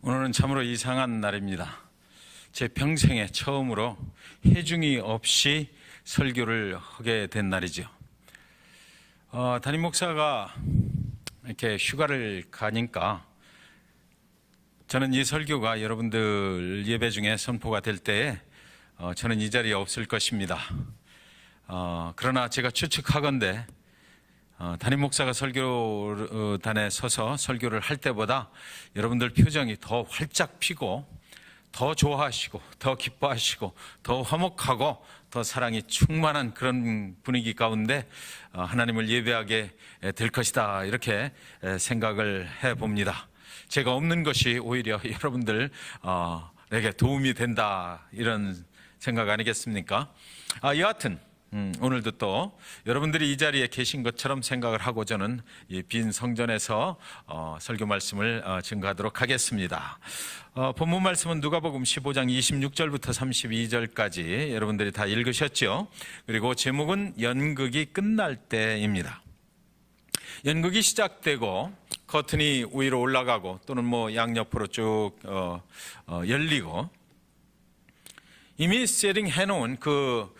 오늘은 참으로 이상한 날입니다. 제 평생에 처음으로 해중이 없이 설교를 하게 된 날이죠. 담임 목사가 이렇게 휴가를 가니까 저는 이 설교가 여러분들 예배 중에 선포가 될 때에 저는 이 자리에 없을 것입니다. 그러나 제가 추측하건대 담임 목사가 설교단에 서서 설교를 할 때보다 여러분들 표정이 더 활짝 피고 더 좋아하시고 더 기뻐하시고 더 화목하고 더 사랑이 충만한 그런 분위기 가운데 하나님을 예배하게 될 것이다, 이렇게 생각을 해봅니다. 제가 없는 것이 오히려 여러분들에게 도움이 된다, 이런 생각 아니겠습니까? 여하튼 오늘도 또 여러분들이 이 자리에 계신 것처럼 생각을 하고 저는 이 빈 성전에서 설교 말씀을 증거하도록 하겠습니다. 본문 말씀은 누가복음 15장 26절부터 32절까지 여러분들이 다 읽으셨죠? 그리고 제목은 연극이 끝날 때입니다. 연극이 시작되고 커튼이 위로 올라가고 또는 양옆으로 쭉 열리고 이미 세팅 해놓은 그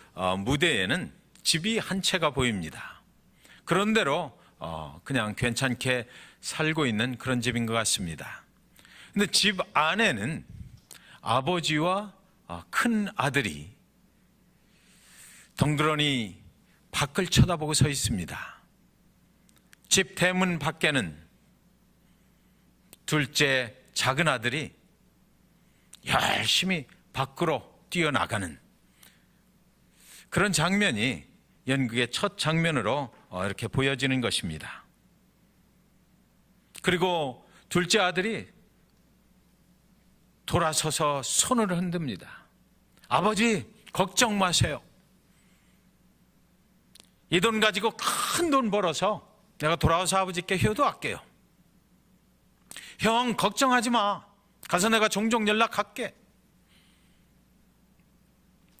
무대에는 집이 한 채가 보입니다. 그런대로 그냥 괜찮게 살고 있는 그런 집인 것 같습니다. 근데 집 안에는 아버지와 큰 아들이 덩그러니 밖을 쳐다보고 서 있습니다. 집 대문 밖에는 둘째 작은 아들이 열심히 밖으로 뛰어나가는 그런 장면이 연극의 첫 장면으로 이렇게 보여지는 것입니다. 그리고 둘째 아들이 돌아서서 손을 흔듭니다. 아버지, 걱정 마세요. 이 돈 가지고 큰 돈 벌어서 내가 돌아와서 아버지께 효도할게요. 형, 걱정하지 마. 가서 내가 종종 연락할게.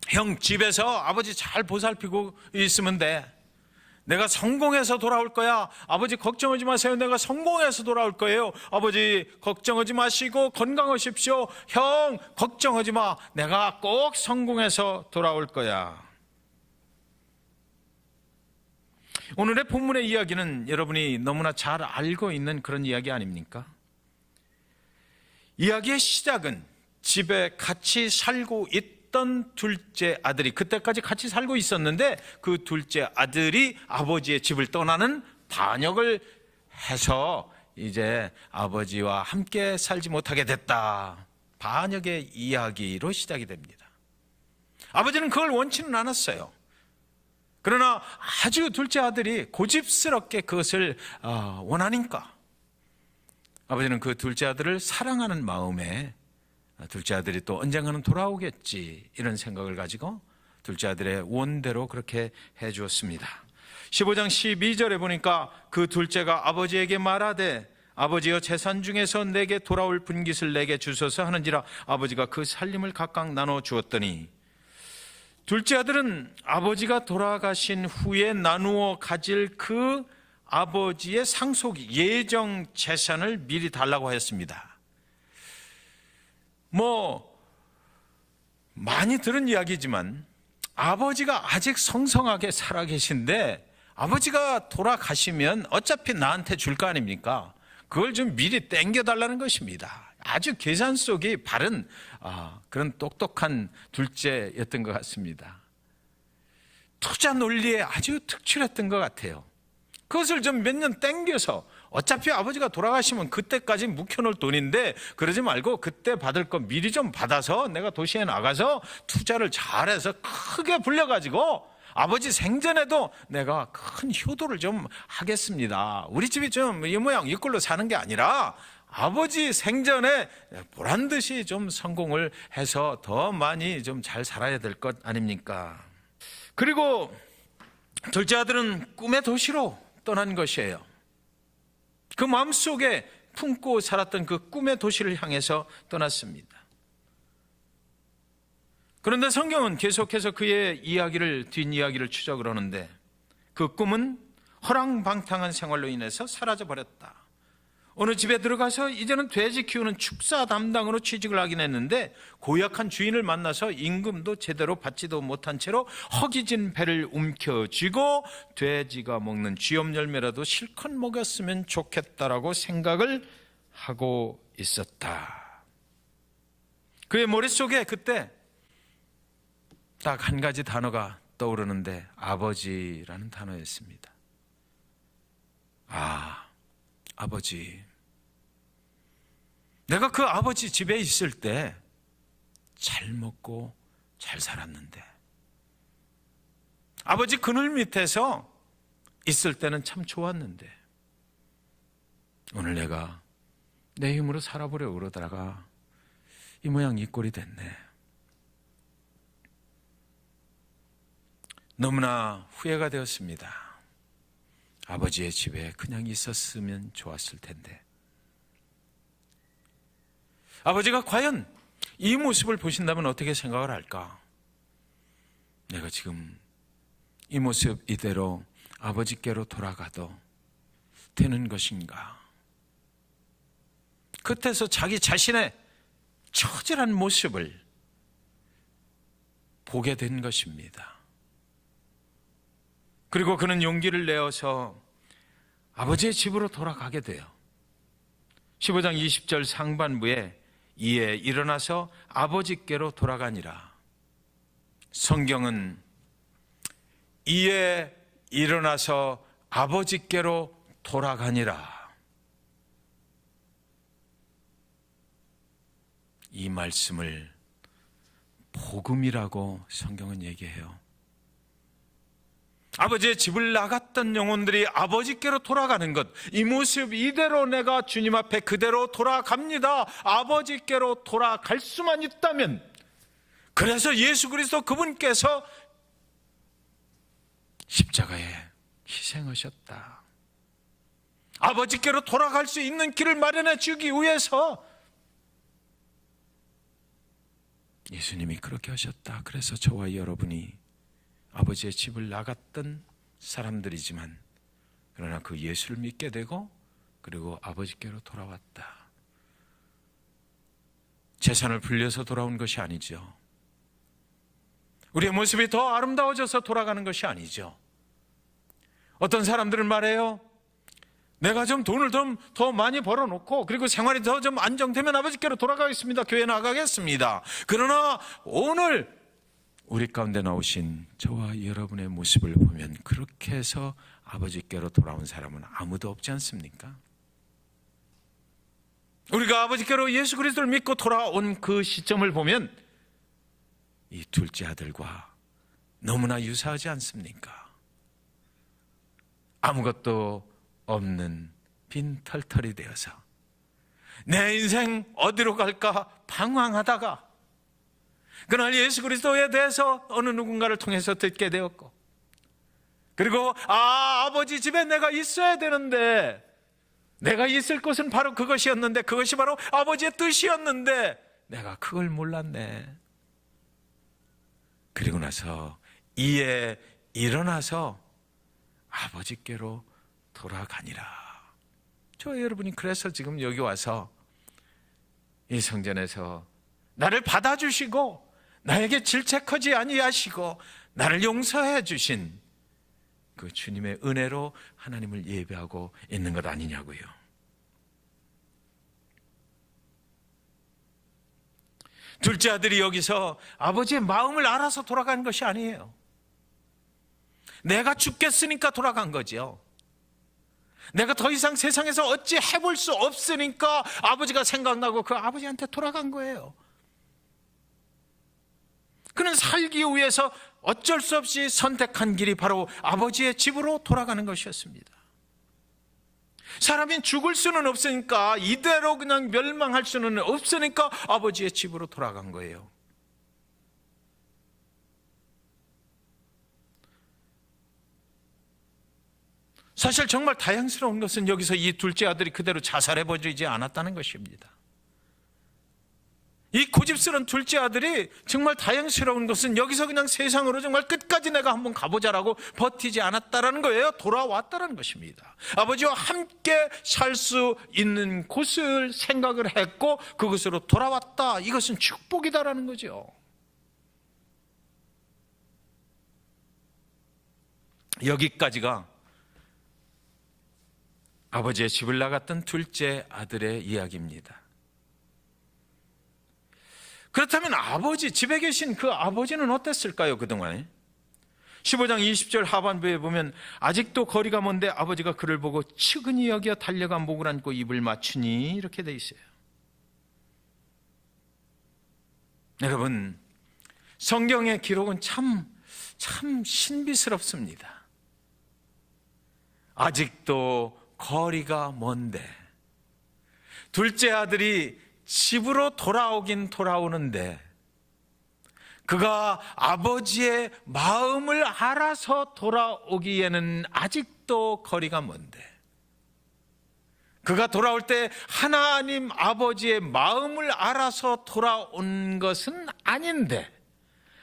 형, 집에서 아버지 잘 보살피고 있으면 돼. 내가 성공해서 돌아올 거야. 아버지 걱정하지 마세요. 내가 성공해서 돌아올 거예요. 아버지 걱정하지 마시고 건강하십시오. 형, 걱정하지 마. 내가 꼭 성공해서 돌아올 거야. 오늘의 본문의 이야기는 여러분이 너무나 잘 알고 있는 그런 이야기 아닙니까? 이야기의 시작은 집에 같이 살고 있던 둘째 아들이, 그때까지 같이 살고 있었는데 그 둘째 아들이 아버지의 집을 떠나는 반역을 해서 이제 아버지와 함께 살지 못하게 됐다. 반역의 이야기로 시작이 됩니다. 아버지는 그걸 원치는 않았어요. 그러나 아주 둘째 아들이 고집스럽게 그것을 원하니까 아버지는 그 둘째 아들을 사랑하는 마음에 둘째 아들이 또 언젠가는 돌아오겠지, 이런 생각을 가지고 둘째 아들의 원대로 그렇게 해 주었습니다. 15장 12절에 보니까 그 둘째가 아버지에게 말하되 아버지여, 재산 중에서 내게 돌아올 분깃을 내게 주소서 하는지라 아버지가 그 살림을 각각 나눠 주었더니, 둘째 아들은 아버지가 돌아가신 후에 나누어 가질 그 아버지의 상속이, 예정 재산을 미리 달라고 했습니다. 많이 들은 이야기지만 아버지가 아직 성성하게 살아계신데 아버지가 돌아가시면 어차피 나한테 줄 거 아닙니까? 그걸 좀 미리 땡겨달라는 것입니다. 아주 계산 속이 바른 그런 똑똑한 둘째였던 것 같습니다. 투자 논리에 아주 특출했던 것 같아요. 그것을 좀 몇 년 땡겨서, 어차피 아버지가 돌아가시면 그때까지 묵혀놓을 돈인데 그러지 말고 그때 받을 거 미리 좀 받아서 내가 도시에 나가서 투자를 잘해서 크게 불려가지고 아버지 생전에도 내가 큰 효도를 좀 하겠습니다. 우리 집이 좀 이 모양 이 꼴로 사는 게 아니라 아버지 생전에 보란 듯이 좀 성공을 해서 더 많이 좀 잘 살아야 될 것 아닙니까? 그리고 둘째 아들은 꿈의 도시로 떠난 것이에요. 그 마음속에 품고 살았던 그 꿈의 도시를 향해서 떠났습니다. 그런데 성경은 계속해서 그의 뒷이야기를 추적을 하는데 그 꿈은 허랑방탕한 생활로 인해서 사라져버렸다. 어느 집에 들어가서 이제는 돼지 키우는 축사 담당으로 취직을 하긴 했는데 고약한 주인을 만나서 임금도 제대로 받지도 못한 채로 허기진 배를 움켜쥐고 돼지가 먹는 쥐염 열매라도 실컷 먹였으면 좋겠다라고 생각을 하고 있었다. 그의 머릿속에 그때 딱 한 가지 단어가 떠오르는데 아버지라는 단어였습니다. 아버지. 내가 그 아버지 집에 있을 때 잘 먹고 잘 살았는데, 아버지 그늘 밑에서 있을 때는 참 좋았는데, 오늘 내가 내 힘으로 살아보려고 그러다가 이 모양 이 꼴이 됐네. 너무나 후회가 되었습니다. 아버지의 집에 그냥 있었으면 좋았을 텐데. 아버지가 과연 이 모습을 보신다면 어떻게 생각을 할까? 내가 지금 이 모습 이대로 아버지께로 돌아가도 되는 것인가? 끝에서 자기 자신의 처절한 모습을 보게 된 것입니다. 그리고 그는 용기를 내어서 아버지의 집으로 돌아가게 돼요. 15장 20절 상반부에 이에 일어나서 아버지께로 돌아가니라. 성경은 이에 일어나서 아버지께로 돌아가니라. 이 말씀을 복음이라고 성경은 얘기해요. 아버지의 집을 나갔던 영혼들이 아버지께로 돌아가는 것, 이 모습 이대로 내가 주님 앞에 그대로 돌아갑니다. 아버지께로 돌아갈 수만 있다면, 그래서 예수 그리스도 그분께서 십자가에 희생하셨다. 아버지께로 돌아갈 수 있는 길을 마련해 주기 위해서 예수님이 그렇게 하셨다. 그래서 저와 여러분이 아버지의 집을 나갔던 사람들이지만, 그러나 그 예수를 믿게 되고 그리고 아버지께로 돌아왔다. 재산을 불려서 돌아온 것이 아니죠. 우리의 모습이 더 아름다워져서 돌아가는 것이 아니죠. 어떤 사람들은 말해요. 내가 좀 돈을 더 많이 벌어놓고 그리고 생활이 더 좀 안정되면 아버지께로 돌아가겠습니다. 교회 나가겠습니다. 그러나 오늘 우리 가운데 나오신 저와 여러분의 모습을 보면 그렇게 해서 아버지께로 돌아온 사람은 아무도 없지 않습니까? 우리가 아버지께로 예수 그리스도를 믿고 돌아온 그 시점을 보면 이 둘째 아들과 너무나 유사하지 않습니까? 아무것도 없는 빈 털털이 되어서 내 인생 어디로 갈까 방황하다가 그날 예수 그리스도에 대해서 어느 누군가를 통해서 듣게 되었고, 그리고 아버지 집에 내가 있어야 되는데, 내가 있을 곳은 바로 그것이었는데, 그것이 바로 아버지의 뜻이었는데 내가 그걸 몰랐네. 그리고 나서 이에 일어나서 아버지께로 돌아가니라. 저 여러분이 그래서 지금 여기 와서 이 성전에서 나를 받아주시고 나에게 질책하지 아니하시고 나를 용서해 주신 그 주님의 은혜로 하나님을 예배하고 있는 것 아니냐고요. 둘째 아들이 여기서 아버지의 마음을 알아서 돌아간 것이 아니에요. 내가 죽겠으니까 돌아간 거죠. 내가 더 이상 세상에서 어찌 해볼 수 없으니까 아버지가 생각나고 그 아버지한테 돌아간 거예요. 그는 살기 위해서 어쩔 수 없이 선택한 길이 바로 아버지의 집으로 돌아가는 것이었습니다. 사람이 죽을 수는 없으니까, 이대로 그냥 멸망할 수는 없으니까 아버지의 집으로 돌아간 거예요. 사실 정말 다행스러운 것은 여기서 이 둘째 아들이 그대로 자살해버리지 않았다는 것입니다. 이 고집스러운 둘째 아들이 정말 다행스러운 것은 여기서 그냥 세상으로 정말 끝까지 내가 한번 가보자라고 버티지 않았다라는 거예요. 돌아왔다라는 것입니다. 아버지와 함께 살 수 있는 곳을 생각을 했고 그곳으로 돌아왔다. 이것은 축복이다라는 거죠. 여기까지가 아버지의 집을 나갔던 둘째 아들의 이야기입니다. 그렇다면 아버지, 집에 계신 그 아버지는 어땠을까요, 그동안에? 15장 20절 하반부에 보면 아직도 거리가 먼데 아버지가 그를 보고 측은히 여겨 달려가 목을 안고 입을 맞추니 이렇게 돼 있어요. 여러분, 성경의 기록은 참 신비스럽습니다. 아직도 거리가 먼데 둘째 아들이 집으로 돌아오긴 돌아오는데 그가 아버지의 마음을 알아서 돌아오기에는 아직도 거리가 먼데 그가 돌아올 때 하나님 아버지의 마음을 알아서 돌아온 것은 아닌데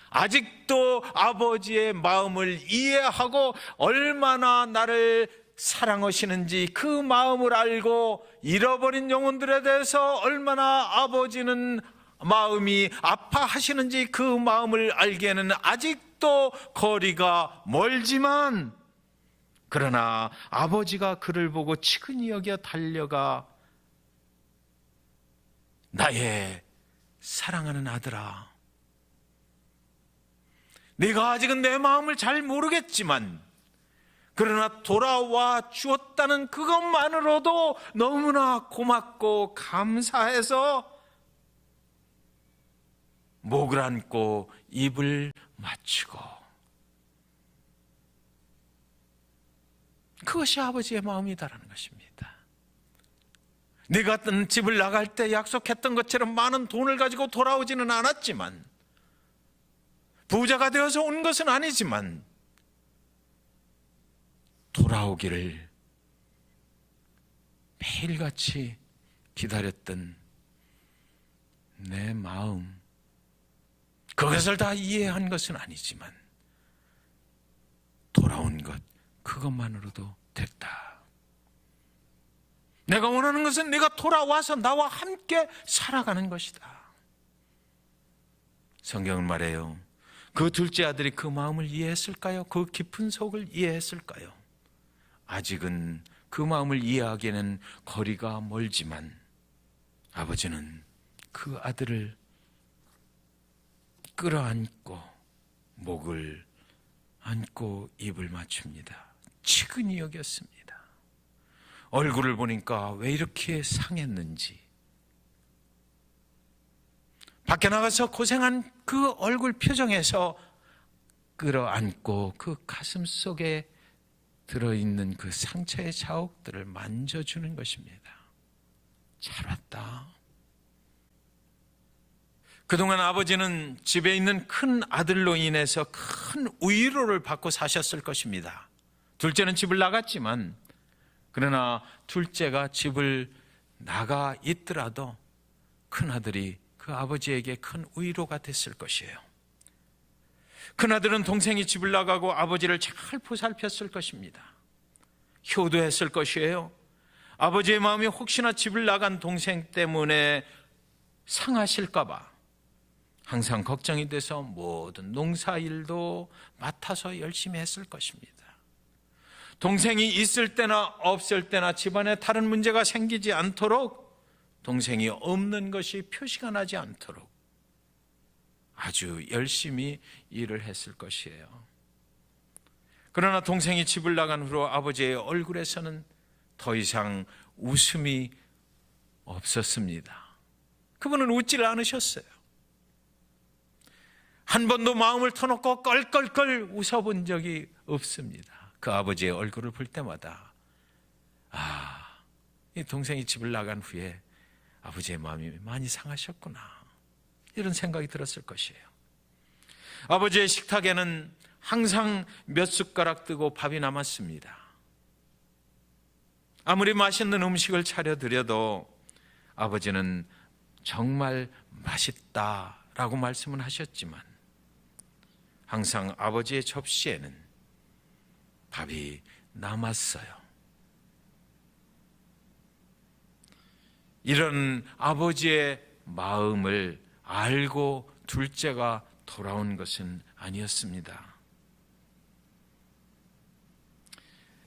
아직도 아버지의 마음을 이해하고 얼마나 나를 사랑하시는지 그 마음을 알고 잃어버린 영혼들에 대해서 얼마나 아버지는 마음이 아파하시는지 그 마음을 알기에는 아직도 거리가 멀지만 그러나 아버지가 그를 보고 측은히 여겨 달려가 나의 사랑하는 아들아, 네가 아직은 내 마음을 잘 모르겠지만 그러나 돌아와 주었다는 그것만으로도 너무나 고맙고 감사해서 목을 안고 입을 맞추고 그것이 아버지의 마음이다라는 것입니다. 네가 집을 나갈 때 약속했던 것처럼 많은 돈을 가지고 돌아오지는 않았지만 부자가 되어서 온 것은 아니지만 돌아오기를 매일같이 기다렸던 내 마음, 그것을 다 이해한 것은 아니지만 돌아온 것, 그것만으로도 됐다. 내가 원하는 것은 네가 돌아와서 나와 함께 살아가는 것이다. 성경은 말해요. 그 둘째 아들이 그 마음을 이해했을까요? 그 깊은 속을 이해했을까요? 아직은 그 마음을 이해하기에는 거리가 멀지만 아버지는 그 아들을 끌어안고 목을 안고 입을 맞춥니다. 측은히 여겼습니다. 얼굴을 보니까 왜 이렇게 상했는지, 밖에 나가서 고생한 그 얼굴 표정에서 끌어안고 그 가슴 속에 들어있는 그 상처의 자국들을 만져주는 것입니다. 잘 왔다. 그동안 아버지는 집에 있는 큰 아들로 인해서 큰 위로를 받고 사셨을 것입니다. 둘째는 집을 나갔지만 그러나 둘째가 집을 나가 있더라도 큰 아들이 그 아버지에게 큰 위로가 됐을 것이에요. 큰아들은 동생이 집을 나가고 아버지를 잘 보살폈을 것입니다. 효도했을 것이에요. 아버지의 마음이 혹시나 집을 나간 동생 때문에 상하실까 봐 항상 걱정이 돼서 모든 농사일도 맡아서 열심히 했을 것입니다. 동생이 있을 때나 없을 때나 집안에 다른 문제가 생기지 않도록, 동생이 없는 것이 표시가 나지 않도록 아주 열심히 일을 했을 것이에요. 그러나 동생이 집을 나간 후로 아버지의 얼굴에서는 더 이상 웃음이 없었습니다. 그분은 웃지를 않으셨어요. 한 번도 마음을 터놓고 껄껄껄 웃어본 적이 없습니다. 그 아버지의 얼굴을 볼 때마다 이 동생이 집을 나간 후에 아버지의 마음이 많이 상하셨구나, 이런 생각이 들었을 것이에요. 아버지의 식탁에는 항상 몇 숟가락 뜨고 밥이 남았습니다. 아무리 맛있는 음식을 차려드려도 아버지는 정말 맛있다라고 말씀은 하셨지만 항상 아버지의 접시에는 밥이 남았어요. 이런 아버지의 마음을 알고 둘째가 돌아온 것은 아니었습니다.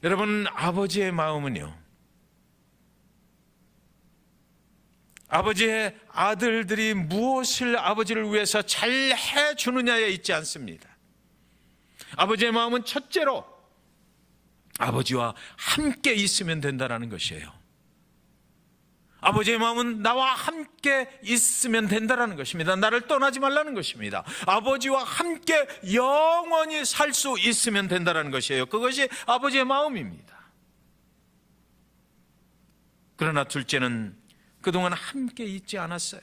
여러분, 아버지의 마음은요, 아버지의 아들들이 무엇을 아버지를 위해서 잘 해주느냐에 있지 않습니다. 아버지의 마음은 첫째로 아버지와 함께 있으면 된다는 것이에요. 아버지의 마음은 나와 함께 있으면 된다는 것입니다. 나를 떠나지 말라는 것입니다. 아버지와 함께 영원히 살 수 있으면 된다는 것이에요. 그것이 아버지의 마음입니다. 그러나 둘째는 그동안 함께 있지 않았어요.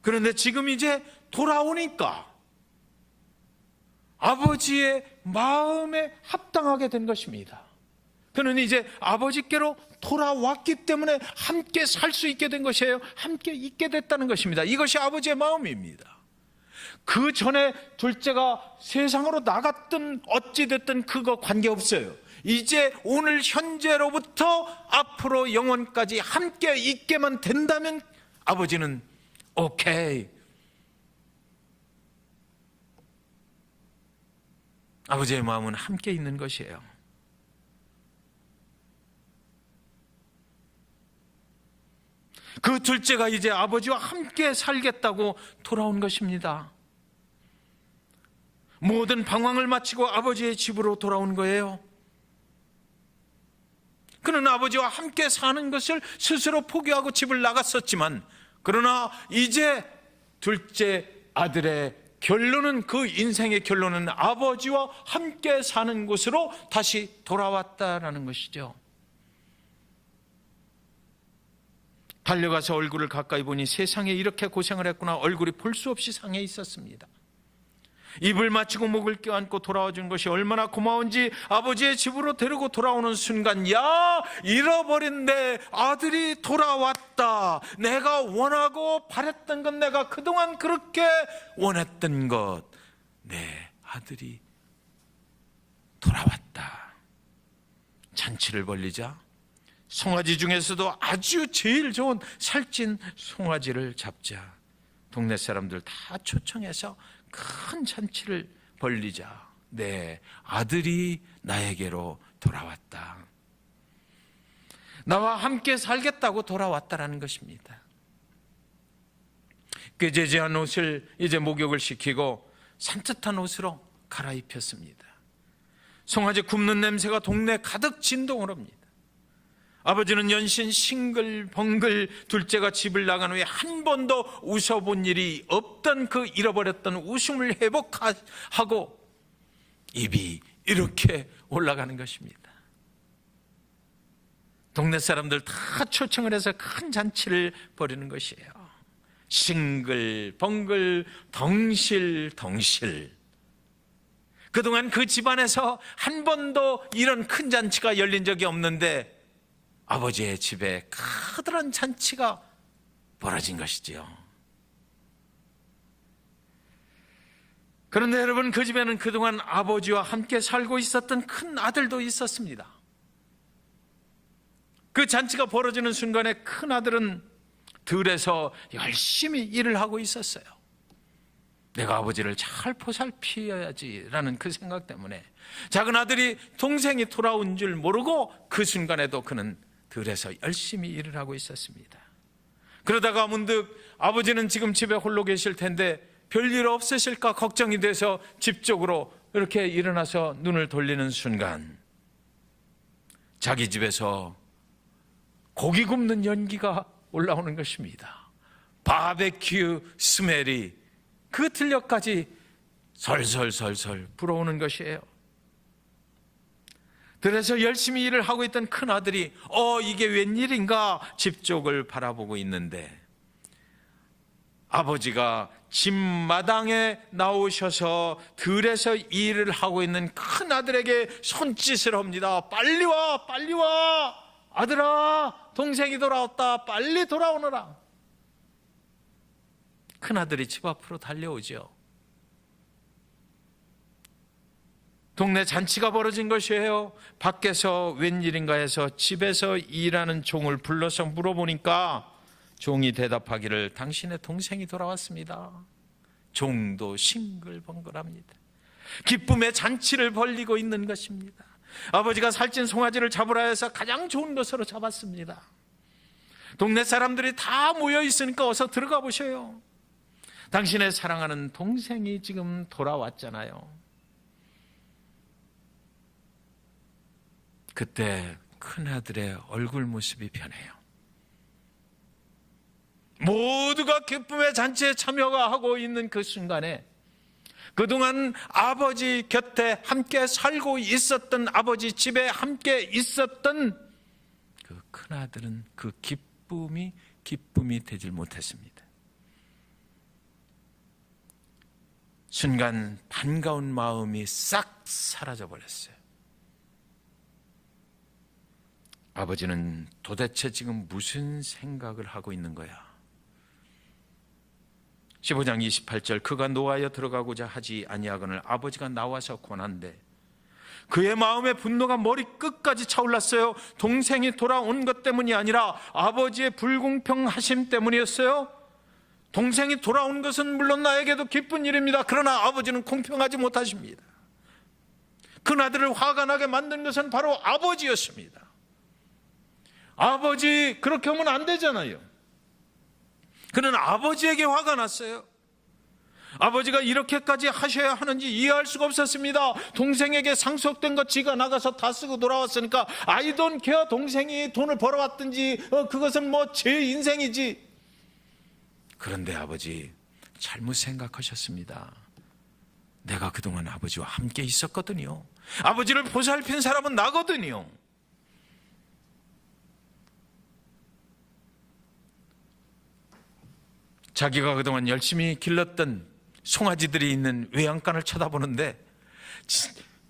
그런데 지금 이제 돌아오니까 아버지의 마음에 합당하게 된 것입니다. 그는 이제 아버지께로 돌아왔기 때문에 함께 살 수 있게 된 것이에요. 함께 있게 됐다는 것입니다. 이것이 아버지의 마음입니다. 그 전에 둘째가 세상으로 나갔든 어찌됐든 그거 관계없어요. 이제 오늘 현재로부터 앞으로 영원까지 함께 있게만 된다면 아버지는 오케이. 아버지의 마음은 함께 있는 것이에요. 그 둘째가 이제 아버지와 함께 살겠다고 돌아온 것입니다. 모든 방황을 마치고 아버지의 집으로 돌아온 거예요. 그는 아버지와 함께 사는 것을 스스로 포기하고 집을 나갔었지만, 그러나 이제 둘째 아들의 결론은, 그 인생의 결론은 아버지와 함께 사는 곳으로 다시 돌아왔다라는 것이죠. 달려가서 얼굴을 가까이 보니 세상에 이렇게 고생을 했구나. 얼굴이 볼 수 없이 상해 있었습니다. 입을 맞추고 목을 껴안고 돌아와 준 것이 얼마나 고마운지 아버지의 집으로 데리고 돌아오는 순간, 야, 잃어버린 내 아들이 돌아왔다. 내가 원하고 바랬던 것, 내가 그동안 그렇게 원했던 것, 내 아들이 돌아왔다. 잔치를 벌리자 송아지 중에서도 아주 제일 좋은 살찐 송아지를 잡자. 동네 사람들 다 초청해서 큰 잔치를 벌리자. 내 아들이 나에게로 돌아왔다. 나와 함께 살겠다고 돌아왔다라는 것입니다. 꾀죄죄한 옷을 이제 목욕을 시키고 산뜻한 옷으로 갈아입혔습니다. 송아지 굽는 냄새가 동네 가득 진동을 합니다. 아버지는 연신 싱글벙글 둘째가 집을 나간 후에 한 번도 웃어본 일이 없던 그 잃어버렸던 웃음을 회복하고 입이 이렇게 올라가는 것입니다. 동네 사람들 다 초청을 해서 큰 잔치를 벌이는 것이에요. 싱글벙글 덩실덩실. 그동안 그 집안에서 한 번도 이런 큰 잔치가 열린 적이 없는데 아버지의 집에 커다란 잔치가 벌어진 것이지요. 그런데 여러분, 그 집에는 그동안 아버지와 함께 살고 있었던 큰 아들도 있었습니다. 그 잔치가 벌어지는 순간에 큰 아들은 들에서 열심히 일을 하고 있었어요. 내가 아버지를 잘 보살피어야지라는 그 생각 때문에 작은 아들이 동생이 돌아온 줄 모르고 그 순간에도 그는 들에서 열심히 일을 하고 있었습니다. 그러다가 문득 아버지는 지금 집에 홀로 계실 텐데 별일 없으실까 걱정이 돼서 집 쪽으로 이렇게 일어나서 눈을 돌리는 순간 자기 집에서 고기 굽는 연기가 올라오는 것입니다. 바베큐 스멜이 그 들녘까지 설설설설 불어오는 것이에요. 그래서 열심히 일을 하고 있던 큰 아들이 이게 웬일인가 집 쪽을 바라보고 있는데 아버지가 집 마당에 나오셔서 들에서 일을 하고 있는 큰 아들에게 손짓을 합니다. 빨리 와, 빨리 와. 아들아, 동생이 돌아왔다. 빨리 돌아오너라. 큰아들이 집 앞으로 달려오죠. 동네 잔치가 벌어진 것이에요. 밖에서 웬일인가 해서 집에서 일하는 종을 불러서 물어보니까 종이 대답하기를 당신의 동생이 돌아왔습니다. 종도 싱글벙글합니다. 기쁨의 잔치를 벌리고 있는 것입니다. 아버지가 살찐 송아지를 잡으라 해서 가장 좋은 것으로 잡았습니다. 동네 사람들이 다 모여 있으니까 어서 들어가 보셔요. 당신의 사랑하는 동생이 지금 돌아왔잖아요. 그때 큰아들의 얼굴 모습이 변해요. 모두가 기쁨의 잔치에 참여하고 있는 그 순간에 그동안 아버지 곁에 함께 살고 있었던, 아버지 집에 함께 있었던 그 큰아들은 그 기쁨이 되질 못했습니다. 순간 반가운 마음이 싹 사라져버렸어요. 아버지는 도대체 지금 무슨 생각을 하고 있는 거야? 15장 28절, 그가 노하여 들어가고자 하지 아니하거늘 아버지가 나와서 권한대. 그의 마음의 분노가 머리 끝까지 차올랐어요. 동생이 돌아온 것 때문이 아니라 아버지의 불공평하심 때문이었어요. 동생이 돌아온 것은 물론 나에게도 기쁜 일입니다. 그러나 아버지는 공평하지 못하십니다. 큰아들을 화가 나게 만든 것은 바로 아버지였습니다. 아버지, 그렇게 하면 안 되잖아요. 그는 아버지에게 화가 났어요. 아버지가 이렇게까지 하셔야 하는지 이해할 수가 없었습니다. 동생에게 상속된 것 지가 나가서 다 쓰고 돌아왔으니까 I don't care. 동생이 돈을 벌어왔든지 그것은 뭐 제 인생이지. 그런데 아버지, 잘못 생각하셨습니다. 내가 그동안 아버지와 함께 있었거든요. 아버지를 보살핀 사람은 나거든요. 자기가 그동안 열심히 길렀던 송아지들이 있는 외양간을 쳐다보는데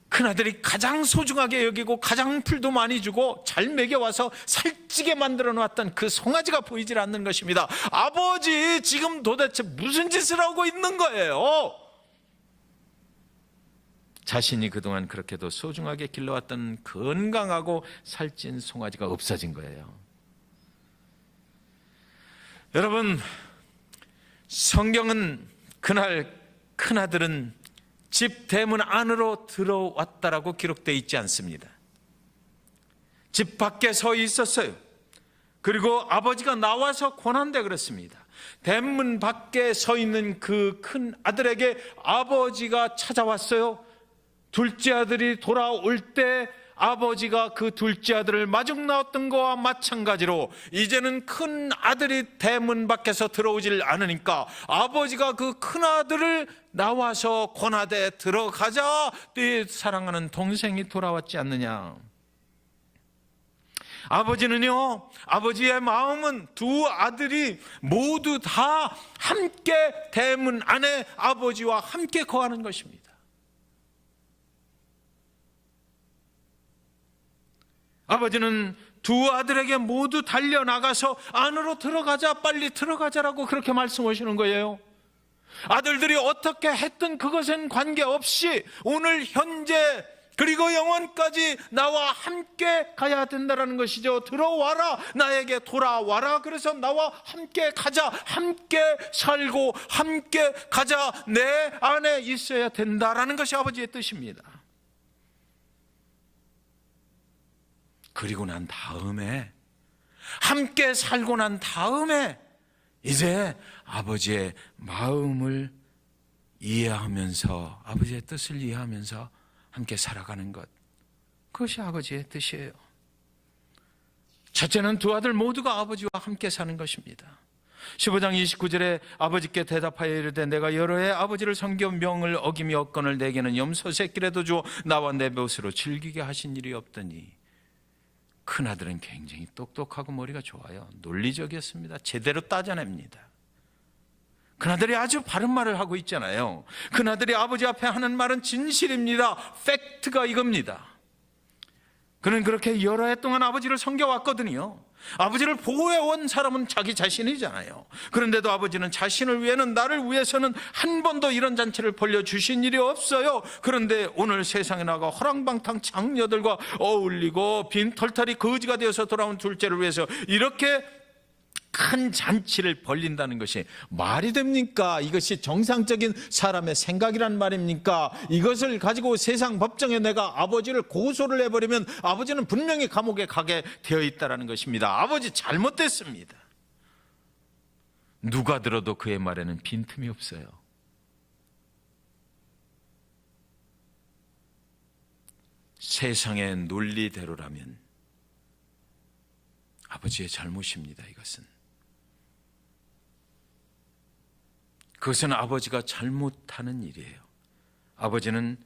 큰아들이 가장 소중하게 여기고 가장 풀도 많이 주고 잘 먹여와서 살찌게 만들어 놨던 그 송아지가 보이질 않는 것입니다. 아버지, 지금 도대체 무슨 짓을 하고 있는 거예요? 자신이 그동안 그렇게도 소중하게 길러왔던 건강하고 살찐 송아지가 없어진 거예요. 여러분, 성경은 그날 큰아들은 집 대문 안으로 들어왔다라고 기록되어 있지 않습니다. 집 밖에 서 있었어요. 그리고 아버지가 나와서 권한대 그랬습니다. 대문 밖에 서 있는 그 큰 아들에게 아버지가 찾아왔어요. 둘째 아들이 돌아올 때 아버지가 그 둘째 아들을 마중 나왔던 것과 마찬가지로 이제는 큰 아들이 대문 밖에서 들어오질 않으니까 아버지가 그 큰 아들을 나와서 권하되 들어가자. 네 사랑하는 동생이 돌아왔지 않느냐. 아버지는요, 아버지의 마음은 두 아들이 모두 다 함께 대문 안에 아버지와 함께 거하는 것입니다. 아버지는 두 아들에게 모두 달려나가서 안으로 들어가자, 빨리 들어가자라고 그렇게 말씀하시는 거예요. 아들들이 어떻게 했든 그것은 관계없이 오늘 현재 그리고 영원까지 나와 함께 가야 된다는 것이죠. 들어와라, 나에게 돌아와라. 그래서 나와 함께 가자, 함께 살고 함께 가자, 내 안에 있어야 된다라는 것이 아버지의 뜻입니다. 그리고 난 다음에, 함께 살고 난 다음에 이제 아버지의 마음을 이해하면서, 아버지의 뜻을 이해하면서 함께 살아가는 것, 그것이 아버지의 뜻이에요. 첫째는 두 아들 모두가 아버지와 함께 사는 것입니다. 15장 29절에 아버지께 대답하여 이르되 내가 여러 해 아버지를 섬겨 명을 어기며거늘 내게는 염소 새끼라도 주어 나와 내 볏으로 즐기게 하신 일이 없더니. 큰아들은 굉장히 똑똑하고 머리가 좋아요. 논리적이었습니다. 제대로 따져냅니다. 큰아들이 아주 바른 말을 하고 있잖아요. 큰아들이 아버지 앞에 하는 말은 진실입니다. 팩트가 이겁니다. 그는 그렇게 여러 해 동안 아버지를 섬겨왔거든요. 아버지를 보호해온 사람은 자기 자신이잖아요. 그런데도 아버지는 자신을 위해는, 나를 위해서는 한 번도 이런 잔치를 벌려주신 일이 없어요. 그런데 오늘 세상에 나가 허랑방탕 장녀들과 어울리고 빈 털털이 거지가 되어서 돌아온 둘째를 위해서 이렇게 큰 잔치를 벌린다는 것이 말이 됩니까? 이것이 정상적인 사람의 생각이란 말입니까? 이것을 가지고 세상 법정에 내가 아버지를 고소를 해버리면 아버지는 분명히 감옥에 가게 되어 있다는 것입니다. 아버지 잘못됐습니다. 누가 들어도 그의 말에는 빈틈이 없어요. 세상의 논리대로라면 아버지의 잘못입니다. 그것은 아버지가 잘못하는 일이에요. 아버지는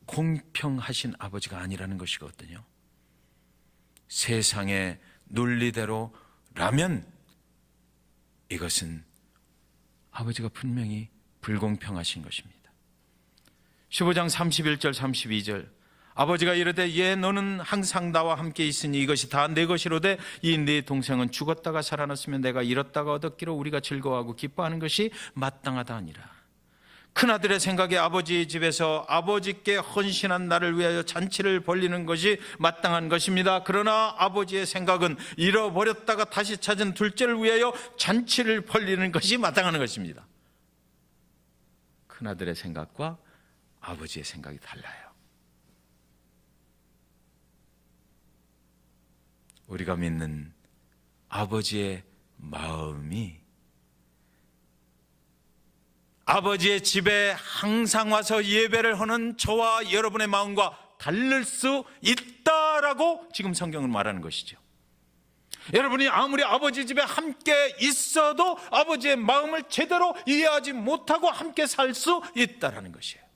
공평하신 아버지가 아니라는 것이거든요. 세상의 논리대로라면 이것은 아버지가 분명히 불공평하신 것입니다. 15장 31절 32절 아버지가 이르되 예 너는 항상 나와 함께 있으니 이것이 다 내 것이로되 이 네 동생은 죽었다가 살아났으면 내가 잃었다가 얻었기로 우리가 즐거워하고 기뻐하는 것이 마땅하다 하니라. 큰아들의 생각에 아버지의 집에서 아버지께 헌신한 나를 위하여 잔치를 벌리는 것이 마땅한 것입니다. 그러나 아버지의 생각은 잃어버렸다가 다시 찾은 둘째를 위하여 잔치를 벌리는 것이 마땅한 것입니다. 큰아들의 생각과 아버지의 생각이 달라요. 우리가 믿는 아버지의 마음이 아버지의 집에 항상 와서 예배를 하는 저와 여러분의 마음과 다를 수 있다라고 지금 성경은 말하는 것이죠. 여러분이 아무리 아버지 집에 함께 있어도 아버지의 마음을 제대로 이해하지 못하고 함께 살 수 있다라는 것이에요.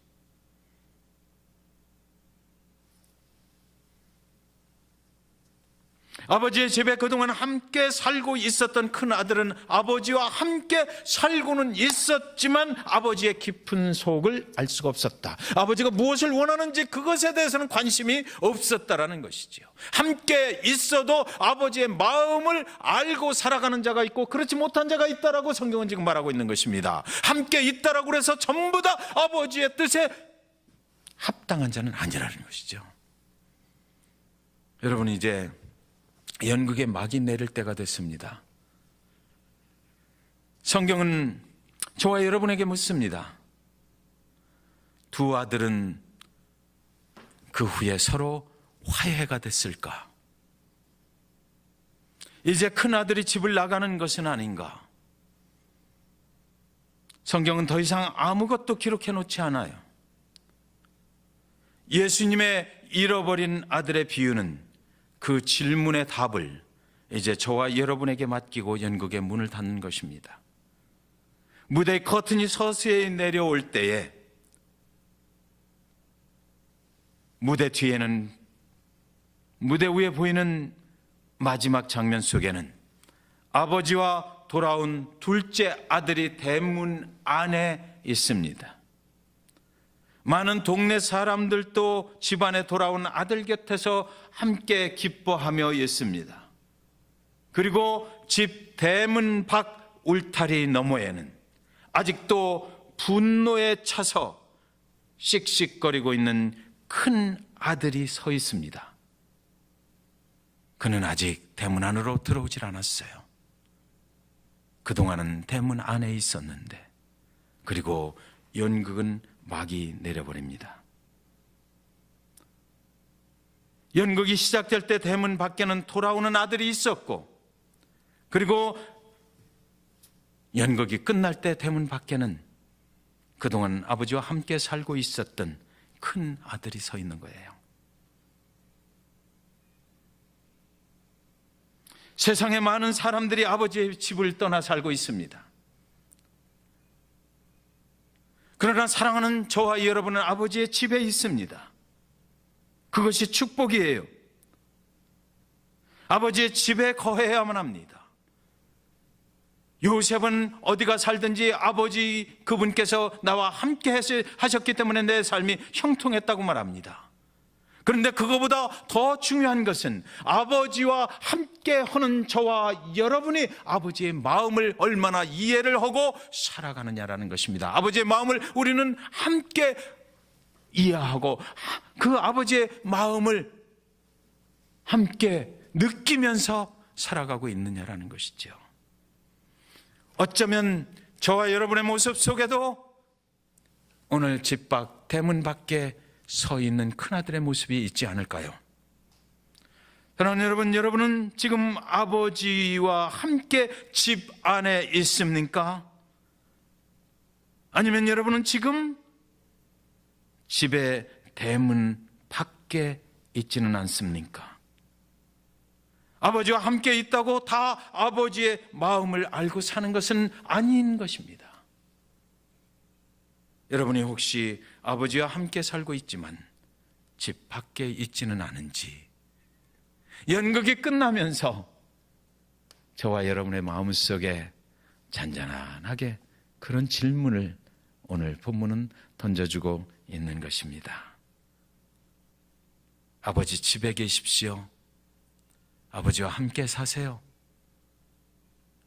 아버지의 집에 그동안 함께 살고 있었던 큰아들은 아버지와 함께 살고는 있었지만 아버지의 깊은 속을 알 수가 없었다. 아버지가 무엇을 원하는지 그것에 대해서는 관심이 없었다라는 것이죠. 함께 있어도 아버지의 마음을 알고 살아가는 자가 있고 그렇지 못한 자가 있다라고 성경은 지금 말하고 있는 것입니다. 함께 있다라고 해서 전부 다 아버지의 뜻에 합당한 자는 아니라는 것이죠. 여러분, 이제 연극의 막이 내릴 때가 됐습니다. 성경은 저와 여러분에게 묻습니다. 두 아들은 그 후에 서로 화해가 됐을까? 이제 큰 아들이 집을 나가는 것은 아닌가? 성경은 더 이상 아무것도 기록해 놓지 않아요. 예수님의 잃어버린 아들의 비유는 그 질문의 답을 이제 저와 여러분에게 맡기고 연극의 문을 닫는 것입니다. 무대의 커튼이 서서히 내려올 때에 무대 뒤에는, 무대 위에 보이는 마지막 장면 속에는 아버지와 돌아온 둘째 아들이 대문 안에 있습니다. 많은 동네 사람들도 집안에 돌아온 아들 곁에서 함께 기뻐하며 있습니다. 그리고 집 대문 밖 울타리 너머에는 아직도 분노에 차서 씩씩거리고 있는 큰 아들이 서 있습니다. 그는 아직 대문 안으로 들어오질 않았어요. 그동안은 대문 안에 있었는데, 그리고 연극은 막이 내려버립니다. 연극이 시작될 때 대문 밖에는 돌아오는 아들이 있었고, 그리고 연극이 끝날 때 대문 밖에는 그동안 아버지와 함께 살고 있었던 큰 아들이 서 있는 거예요. 세상에 많은 사람들이 아버지의 집을 떠나 살고 있습니다. 그러나 사랑하는 저와 여러분은 아버지의 집에 있습니다. 그것이 축복이에요. 아버지의 집에 거해야만 합니다. 요셉은 어디가 살든지 아버지 그분께서 나와 함께 하셨기 때문에 내 삶이 형통했다고 말합니다. 그런데 그거보다 더 중요한 것은 아버지와 함께 하는 저와 여러분이 아버지의 마음을 얼마나 이해를 하고 살아가느냐라는 것입니다. 아버지의 마음을 우리는 함께 이해하고 그 아버지의 마음을 함께 느끼면서 살아가고 있느냐라는 것이죠. 어쩌면 저와 여러분의 모습 속에도 오늘 집 밖, 대문 밖에 서 있는 큰아들의 모습이 있지 않을까요? 사랑하는 여러분, 여러분은 지금 아버지와 함께 집 안에 있습니까? 아니면 여러분은 지금 집의 대문 밖에 있지는 않습니까? 아버지와 함께 있다고 다 아버지의 마음을 알고 사는 것은 아닌 것입니다. 여러분이 혹시 아버지와 함께 살고 있지만 집 밖에 있지는 않은지, 연극이 끝나면서 저와 여러분의 마음속에 잔잔하게 그런 질문을 오늘 본문은 던져주고 있는 것입니다. 아버지 집에 계십시오. 아버지와 함께 사세요.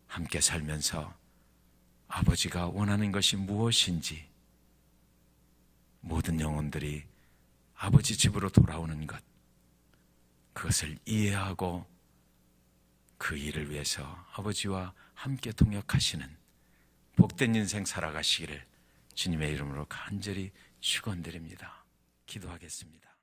함께 살면서 아버지가 원하는 것이 무엇인지, 모든 영혼들이 아버지 집으로 돌아오는 것, 그것을 이해하고 그 일을 위해서 아버지와 함께 동역하시는 복된 인생 살아가시기를 주님의 이름으로 간절히 축원드립니다. 기도하겠습니다.